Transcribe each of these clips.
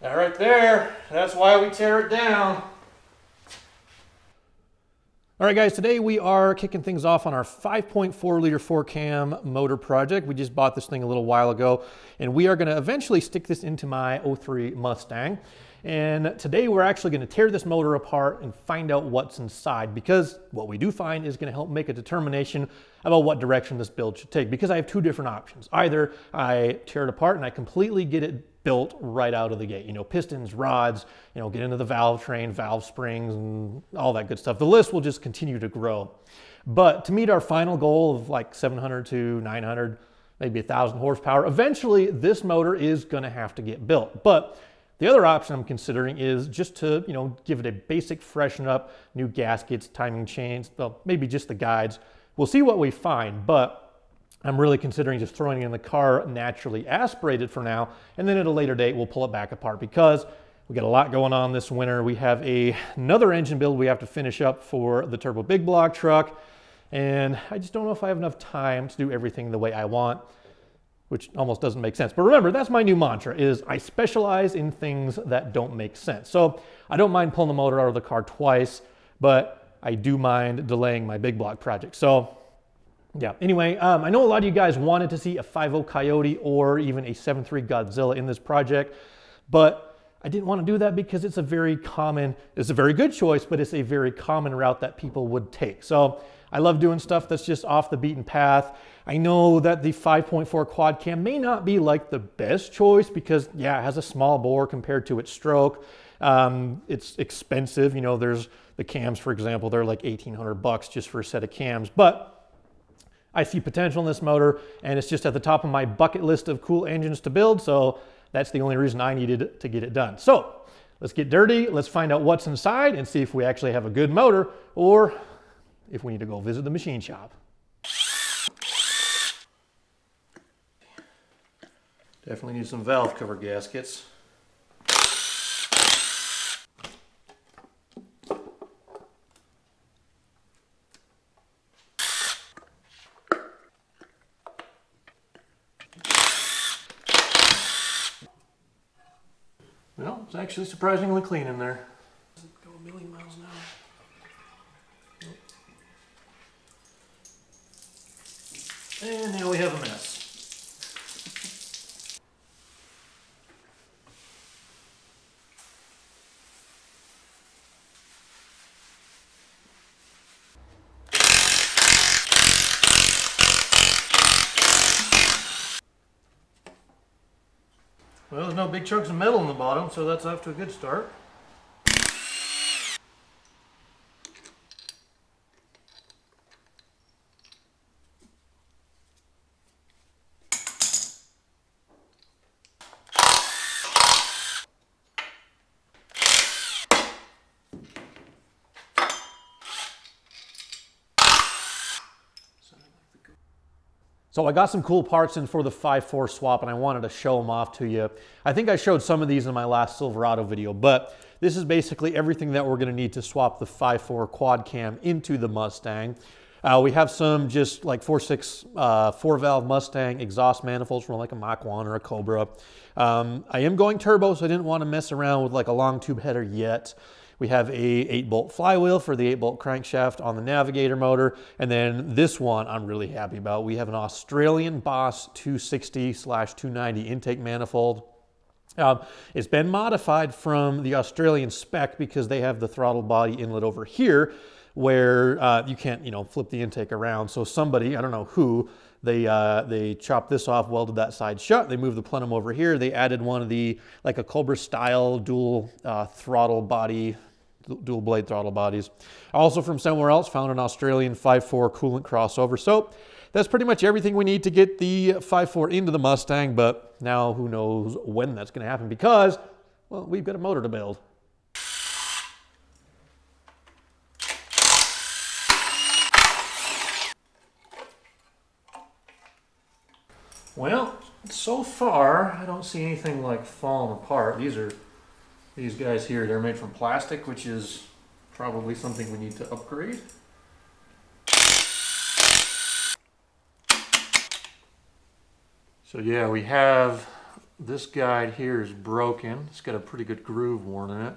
That right there, that's why we tear it down. All right guys, today we are kicking things off on our 5.4 liter 4-cam motor project. We just bought this thing a little while ago, and we are gonna eventually stick this into my '03 Mustang. And today we're actually gonna tear this motor apart and find out what's inside, because what we do find is gonna help make a determination about what direction this build should take, because I have two different options. Either I tear it apart and I completely get it built right out of the gate, you know, pistons, rods, you know, get into the valve train, valve springs, and all that good stuff. The list will just continue to grow. But to meet our final goal of like 700 to 900, maybe 1,000 horsepower, eventually this motor is gonna have to get built. But the other option I'm considering is just to, you know, give it a basic freshen up, new gaskets, timing chains, well, maybe just the guides. We'll see what we find, but I'm really considering just throwing it in the car naturally aspirated for now, and then at a later date we'll pull it back apart because we got a lot going on this winter. We have another engine build we have to finish up for the turbo big block truck, and I just don't know if I have enough time to do everything the way I want, which almost doesn't make sense. But remember, that's my new mantra, is I specialize in things that don't make sense. So I don't mind pulling the motor out of the car twice, but I do mind delaying my big block project. So yeah, anyway, I know a lot of you guys wanted to see a 5.0 Coyote or even a 7.3 Godzilla in this project, but I didn't want to do that because it's a very good choice, but it's a very common route that people would take. So I love doing stuff that's just off the beaten path. I know that the 5.4 quad cam may not be like the best choice because, yeah, it has a small bore compared to its stroke. It's expensive. You know, there's the cams, for example, they're like 1,800 bucks just for a set of cams, but I see potential in this motor, and it's just at the top of my bucket list of cool engines to build, so that's the only reason I needed to get it done. So let's get dirty, let's find out what's inside and see if we actually have a good motor or if we need to go visit the machine shop. Definitely need some valve cover gaskets. Well, it's actually surprisingly clean in there. Doesn't go a million miles an hour. And now we have a mess. Well, there's no big chunks of metal in the bottom, so that's off to a good start. So I got some cool parts in for the 5.4 swap, and I wanted to show them off to you. I think I showed some of these in my last Silverado video, but this is basically everything that we're going to need to swap the 5.4 quad cam into the Mustang. We have some just like 4.6 4-valve Mustang exhaust manifolds from like a Mach 1 or a Cobra. I am going turbo, so I didn't want to mess around with like a long tube header yet. We have a 8-bolt flywheel for the 8-bolt crankshaft on the Navigator motor. And then this one I'm really happy about. We have an Australian Boss 260/290 intake manifold. It's been modified from the Australian spec because they have the throttle body inlet over here where you can't, you know, flip the intake around. So somebody, I don't know who, they chopped this off, welded that side shut. They moved the plenum over here. They added one of the, like a Cobra style dual throttle body, dual blade throttle bodies. Also from somewhere else, found an Australian 5.4 coolant crossover. So that's pretty much everything we need to get the 5.4 into the Mustang, but now who knows when that's going to happen because, well, we've got a motor to build. Well, so far I don't see anything like falling apart. These guys here, they're made from plastic, which is probably something we need to upgrade. So yeah, we have This guide here is broken. It's got a pretty good groove worn in it.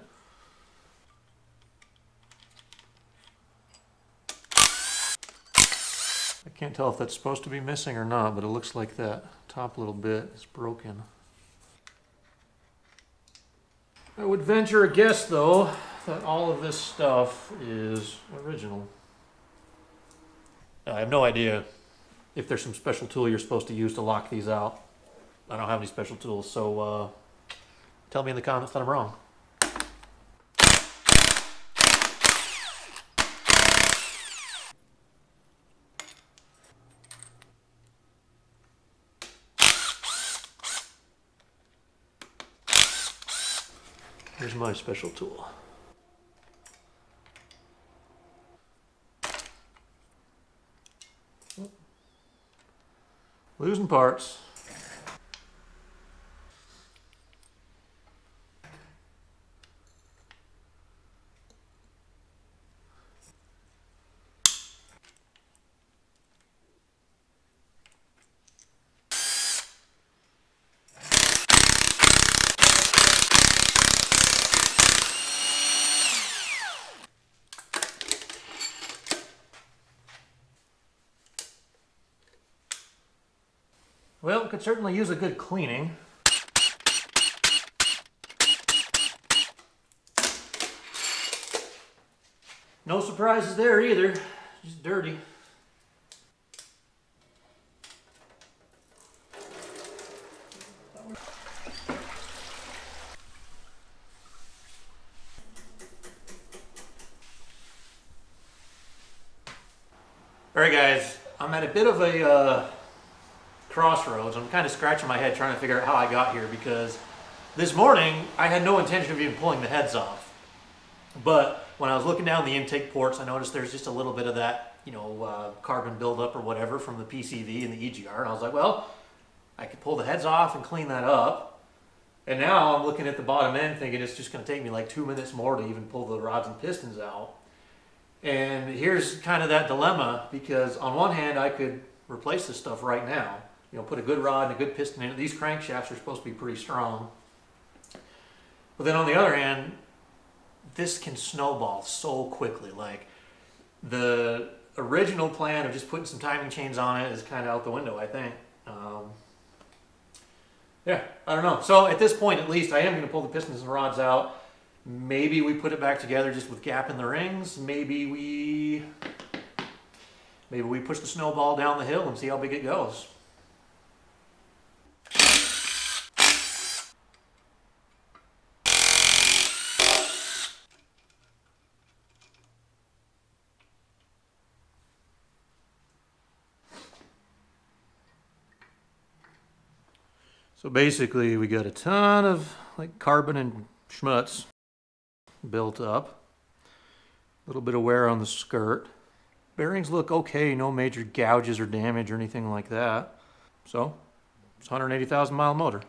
I can't tell if that's supposed to be missing or not, but it looks like that top little bit is broken. I would venture a guess, though, that all of this stuff is original. I have no idea if there's some special tool you're supposed to use to lock these out. I don't have any special tools, so tell me in the comments that I'm wrong. Here's my special tool. Losing parts. Well, could certainly use a good cleaning. No surprises there either, just dirty. All right, guys, I'm at a bit of a crossroads. I'm kind of scratching my head trying to figure out how I got here, because this morning I had no intention of even pulling the heads off. But when I was looking down the intake ports, I noticed there's just a little bit of that, carbon buildup or whatever from the PCV and the EGR. And I was like, well, I could pull the heads off and clean that up. And now I'm looking at the bottom end thinking it's just going to take me like 2 minutes more to even pull the rods and pistons out. And here's kind of that dilemma, because on one hand I could replace this stuff right now. Put a good rod and a good piston in it. These crankshafts are supposed to be pretty strong. But then on the other hand, this can snowball so quickly. Like, the original plan of just putting some timing chains on it is kind of out the window, I think. Yeah, I don't know. So at this point, at least, I am going to pull the pistons and rods out. Maybe we put it back together just with gap in the rings. Maybe we push the snowball down the hill and see how big it goes. So basically we got a ton of like carbon and schmutz built up. A little bit of wear on the skirt. Bearings look okay, no major gouges or damage or anything like that. So it's a 180,000 mile motor.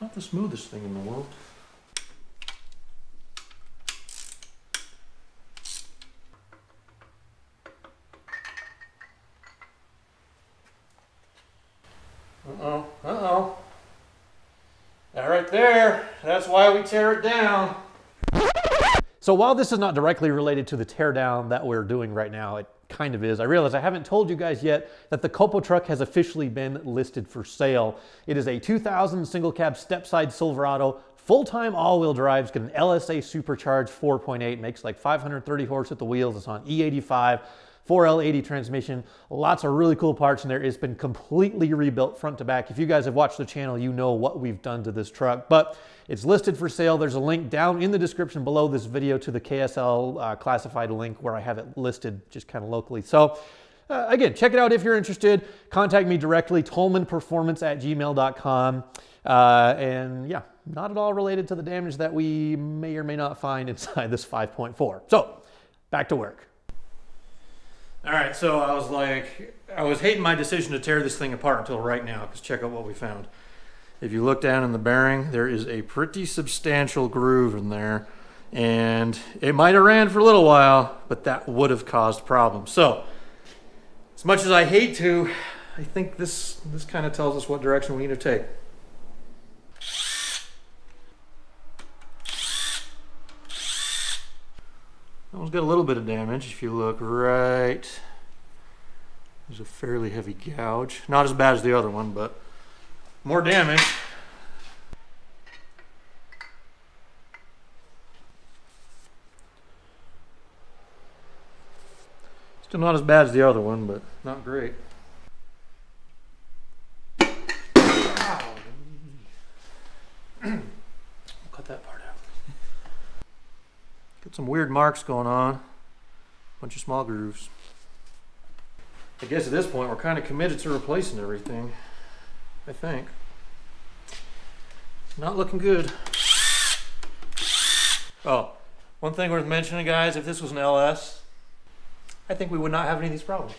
Not the smoothest thing in the world. Uh-oh. That right there, that's why we tear it down. So while this is not directly related to the teardown that we're doing right now, it kind of is. I realize I haven't told you guys yet that the Copo truck has officially been listed for sale. It is a 2000 single cab step-side Silverado, full-time all-wheel drive. It's got an LSA supercharged 4.8, makes like 530 horse at the wheels. It's on E85, 4L80 transmission, lots of really cool parts in there. It's been completely rebuilt front to back. If you guys have watched the channel, you know what we've done to this truck, but it's listed for sale. There's a link down in the description below this video to the KSL classified link where I have it listed just kind of locally. So again, check it out if you're interested. Contact me directly, tolmanperformance@gmail.com. And yeah, not at all related to the damage that we may or may not find inside this 5.4. So back to work. All right, so I was hating my decision to tear this thing apart until right now, because check out what we found. If you look down in the bearing, there is a pretty substantial groove in there, and it might have ran for a little while, but that would have caused problems. So, as much as I hate to, I think this kind of tells us what direction we need to take. That one's got a little bit of damage. If you look right, there's a fairly heavy gouge. Not as bad as the other one, but more damage. Still not as bad as the other one, but not great. Cut that part out. Got some weird marks going on. Bunch of small grooves. I guess at this point we're kind of committed to replacing everything. I think. Not looking good. Oh, one thing worth mentioning, guys, if this was an LS, I think we would not have any of these problems.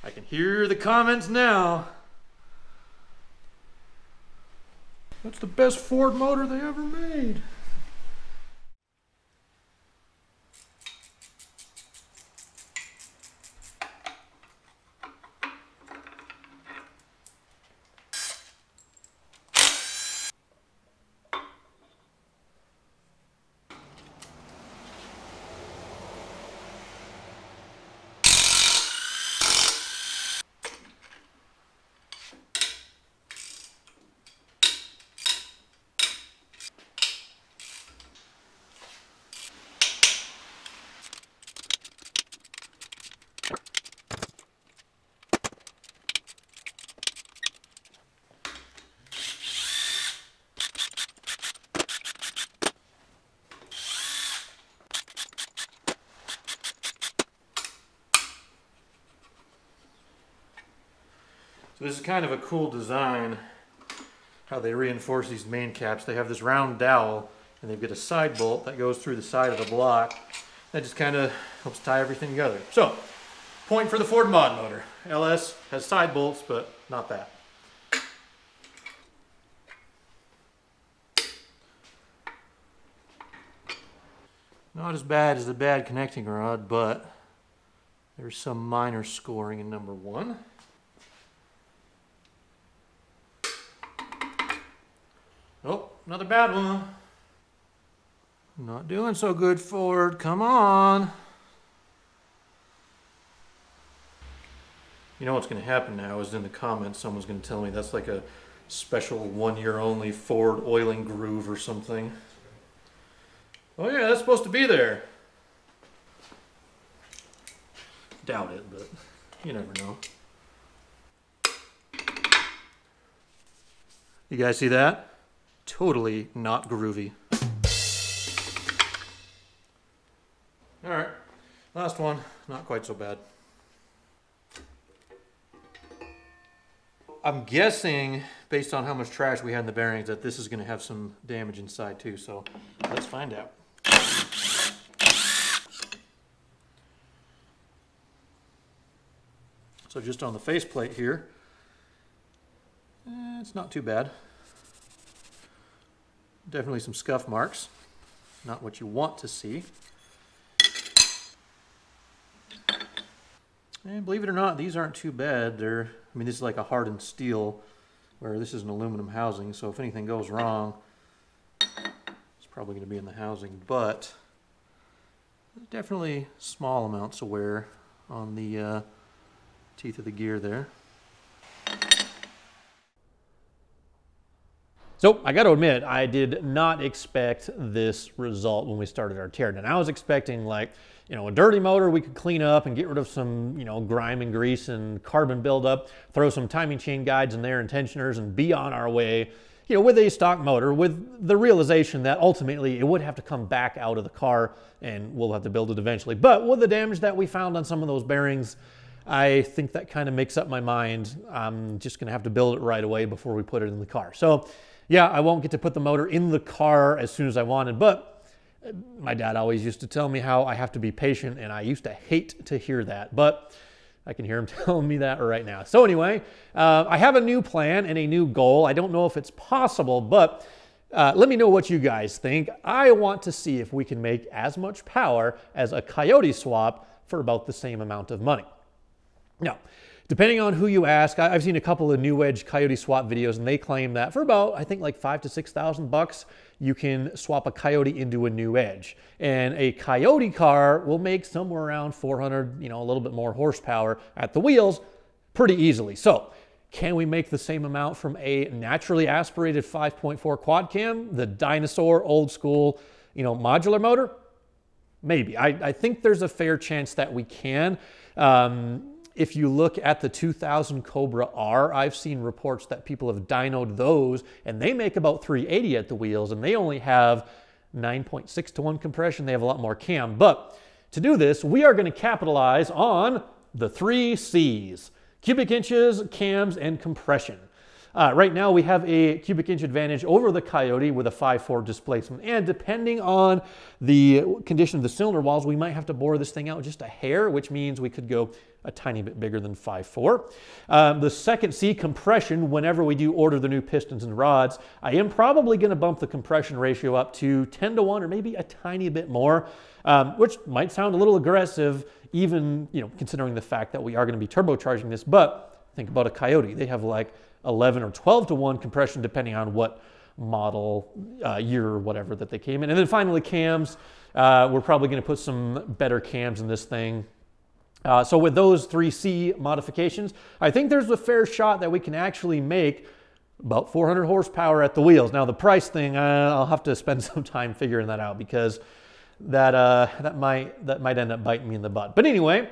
I can hear the comments now. That's the best Ford motor they ever made. So this is kind of a cool design, how they reinforce these main caps. They have this round dowel, and they've got a side bolt that goes through the side of the block. That just kind of helps tie everything together. So, point for the Ford mod motor. LS has side bolts, but not that. Not as bad as the bad connecting rod, but there's some minor scoring in number 1. Oh, another bad one. Not doing so good, Ford. Come on. You know what's going to happen now is in the comments someone's going to tell me that's like a special 1 year only Ford oiling groove or something. Oh yeah, that's supposed to be there. Doubt it, but you never know. You guys see that? Totally not groovy. Alright, last one, not quite so bad. I'm guessing, based on how much trash we had in the bearings, that this is going to have some damage inside too, so let's find out. So just on the faceplate here, it's not too bad. Definitely some scuff marks, not what you want to see. And believe it or not, these aren't too bad. I mean, this is like a hardened steel, where this is an aluminum housing, so if anything goes wrong, it's probably going to be in the housing, but definitely small amounts of wear on the teeth of the gear there. So I got to admit, I did not expect this result when we started our tear down. I was expecting, like, you know, a dirty motor we could clean up and get rid of some, you know, grime and grease and carbon buildup, throw some timing chain guides in there and tensioners and be on our way, you know, with a stock motor, with the realization that ultimately it would have to come back out of the car and we'll have to build it eventually. But with the damage that we found on some of those bearings, I think that kind of makes up my mind. I'm just going to have to build it right away before we put it in the car. So yeah, I won't get to put the motor in the car as soon as I wanted, but my dad always used to tell me how I have to be patient, and I used to hate to hear that. But I can hear him telling me that right now. So anyway, I have a new plan and a new goal. I don't know if it's possible, but let me know what you guys think. I want to see if we can make as much power as a Coyote swap for about the same amount of money. Now, depending on who you ask, I've seen a couple of new edge Coyote swap videos, and they claim that for about, I think, like $5,000 to $6,000, you can swap a Coyote into a new edge. And a Coyote car will make somewhere around 400, a little bit more horsepower at the wheels pretty easily. So can we make the same amount from a naturally aspirated 5.4 quad cam, the dinosaur old school, modular motor? Maybe. I think there's a fair chance that we can. If you look at the 2000 Cobra R, I've seen reports that people have dynoed those, and they make about 380 at the wheels, and they only have 9.6 to 1 compression. They have a lot more cam. But to do this, we are going to capitalize on the 3 C's: cubic inches, cams, and compression. Right now, we have a cubic inch advantage over the Coyote with a 5.4 displacement. And depending on the condition of the cylinder walls, we might have to bore this thing out just a hair, which means we could go a tiny bit bigger than 5.4. The second C, compression, whenever we do order the new pistons and rods, I am probably going to bump the compression ratio up to 10 to 1 or maybe a tiny bit more, which might sound a little aggressive, even considering the fact that we are going to be turbocharging this. But think about a Coyote. They have like 11 or 12 to 1 compression depending on what model, year, or whatever that they came in. And then finally, cams. We're probably going to put some better cams in this thing. So with those 3C modifications, I think there's a fair shot that we can actually make about 400 horsepower at the wheels. Now the price thing, I'll have to spend some time figuring that out, because that might end up biting me in the butt. But anyway,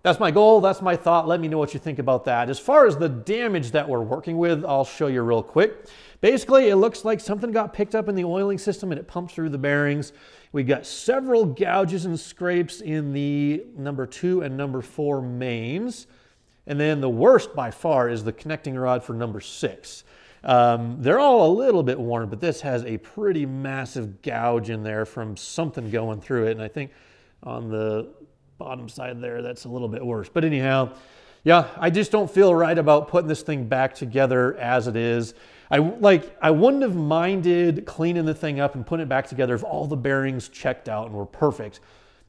that's my goal, that's my thought. Let me know what you think about that. As far as the damage that we're working with, I'll show you real quick. Basically, it looks like something got picked up in the oiling system and it pumped through the bearings. We got several gouges and scrapes in the number 2 and number 4 mains. And then the worst by far is the connecting rod for number 6. They're all a little bit worn, but this has a pretty massive gouge in there from something going through it. And I think on the bottom side there, that's a little bit worse. But anyhow, yeah, I just don't feel right about putting this thing back together as it is. I wouldn't have minded cleaning the thing up and putting it back together if all the bearings checked out and were perfect.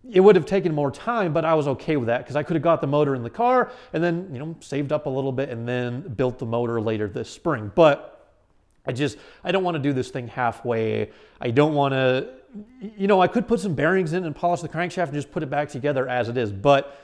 It would have taken more time, but I was okay with that because I could have got the motor in the car and then, saved up a little bit and then built the motor later this spring. But I don't want to do this thing halfway. I don't want to, I could put some bearings in and polish the crankshaft and just put it back together as it is. But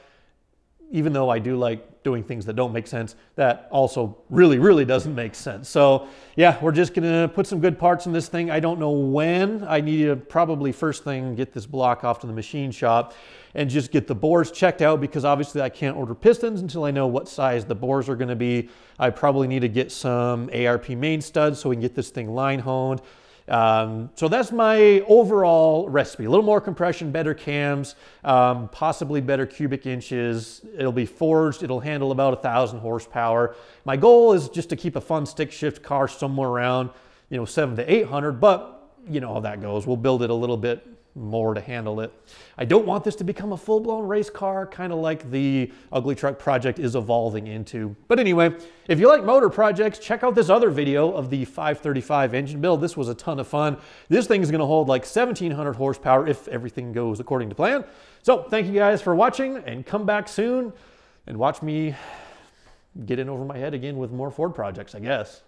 even though I do like doing things that don't make sense, that also really, really doesn't make sense. So yeah, we're just gonna put some good parts in this thing. I don't know when. I need to probably first thing get this block off to the machine shop and just get the bores checked out, because obviously I can't order pistons until I know what size the bores are gonna be. I probably need to get some ARP main studs so we can get this thing line honed. So that's my overall recipe. A little more compression, better cams, possibly better cubic inches. It'll be forged. It'll handle about 1,000 horsepower. My goal is just to keep a fun stick shift car somewhere around, 700 to 800, but you know how that goes. We'll build it a little bit more to handle it. I don't want this to become a full-blown race car, kind of like the Ugly Truck project is evolving into. But anyway, if you like motor projects, check out this other video of the 535 engine build. This was a ton of fun. This thing is going to hold like 1,700 horsepower if everything goes according to plan. So thank you guys for watching, and come back soon and watch me get in over my head again with more Ford projects, I guess.